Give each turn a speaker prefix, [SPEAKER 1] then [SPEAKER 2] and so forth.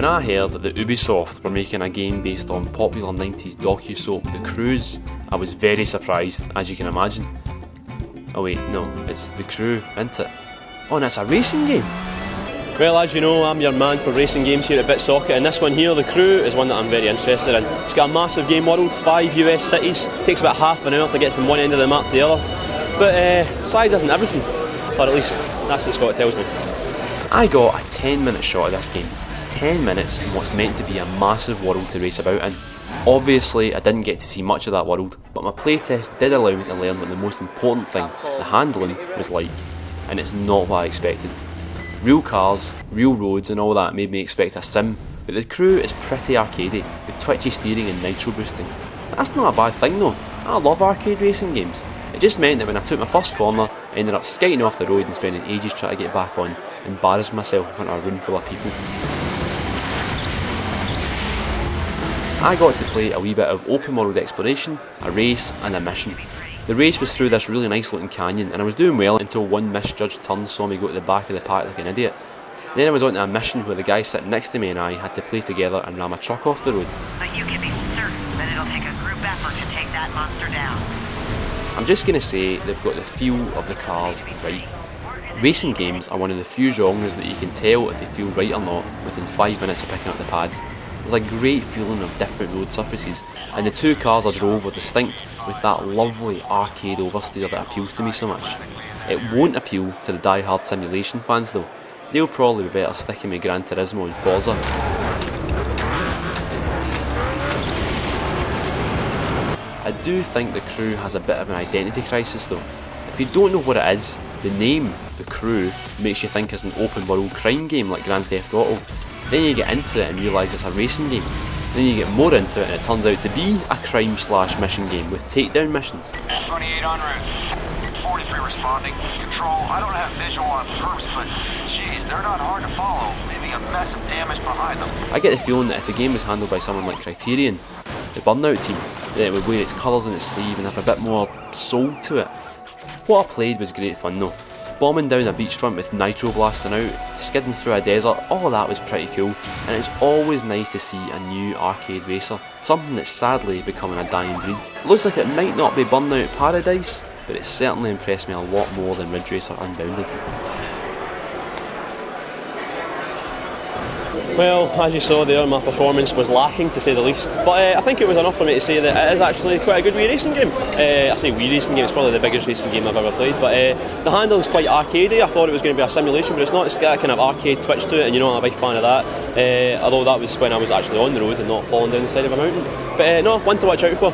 [SPEAKER 1] When I heard that Ubisoft were making a game based on popular 90s docu-soap The Cruise, I was very surprised, as you can imagine. Oh wait, no, it's The Crew, isn't it? Oh, and it's a racing game! Well, as you know, I'm your man for racing games here at BitSocket, and this one here, The Crew, is one that I'm very interested in. It's got a massive game world, 5 US cities, takes about half an hour to get from one end of the map to the other. But size isn't everything, or at least that's what Scott tells me. I got a 10-minute shot of this game. 10 minutes in what's meant to be a massive world to race about in. Obviously, I didn't get to see much of that world, but my playtest did allow me to learn what the most important thing, the handling, was like, and it's not what I expected. Real cars, real roads and all that made me expect a sim, but The Crew is pretty arcadey, with twitchy steering and nitro boosting. That's not a bad thing though, I love arcade racing games. It just meant that when I took my first corner, I ended up skating off the road and spending ages trying to get back on, embarrassing myself in front of a room full of people. I got to play a wee bit of open world exploration, a race and a mission. The race was through this really nice looking canyon and I was doing well until one misjudged turn saw me go to the back of the pack like an idiot. Then I was on to a mission where the guy sitting next to me and I had to play together and ram a truck off the road.
[SPEAKER 2] But you can be certain that it'll take a group effort to take that monster down.
[SPEAKER 1] I'm just going to say they've got the feel of the cars right. Racing games are one of the few genres that you can tell if they feel right or not within 5 minutes of picking up the pad. There's a great feeling of different road surfaces, and the two cars I drove were distinct with that lovely arcade oversteer that appeals to me so much. It won't appeal to the die-hard simulation fans though. They'll probably be better sticking with Gran Turismo and Forza. I do think The Crew has a bit of an identity crisis though. If you don't know what it is, the name, The Crew, makes you think it's an open world crime game like Grand Theft Auto. Then you get into it and realise it's a racing game. Then you get more into it and it turns out to be a crime/mission game with takedown missions.
[SPEAKER 3] 28 en route. 43 responding. Control, I don't have visual on first, but geez, they're not hard to follow, leaving a mess of damage behind them.
[SPEAKER 1] I get the feeling that if the game was handled by someone like Criterion, the Burnout team, then it would wear its colours on its sleeve and have a bit more soul to it. What I played was great fun though. Bombing down a beachfront with nitro blasting out, skidding through a desert, all of that was pretty cool, and it's always nice to see a new arcade racer, something that's sadly becoming a dying breed. It looks like it might not be Burnout Paradise, but it certainly impressed me a lot more than Ridge Racer Unbounded. Well, as you saw there, my performance was lacking to say the least, but I think it was enough for me to say that it is actually quite a good Wii racing game. I say Wii racing game, it's probably the biggest racing game I've ever played, but the handle is quite arcadey. I thought it was going to be a simulation, but it's not. It's got a kind of arcade twitch to it, and you know I'm a big fan of that, although that was when I was actually on the road and not falling down the side of a mountain. But no, one to watch out for.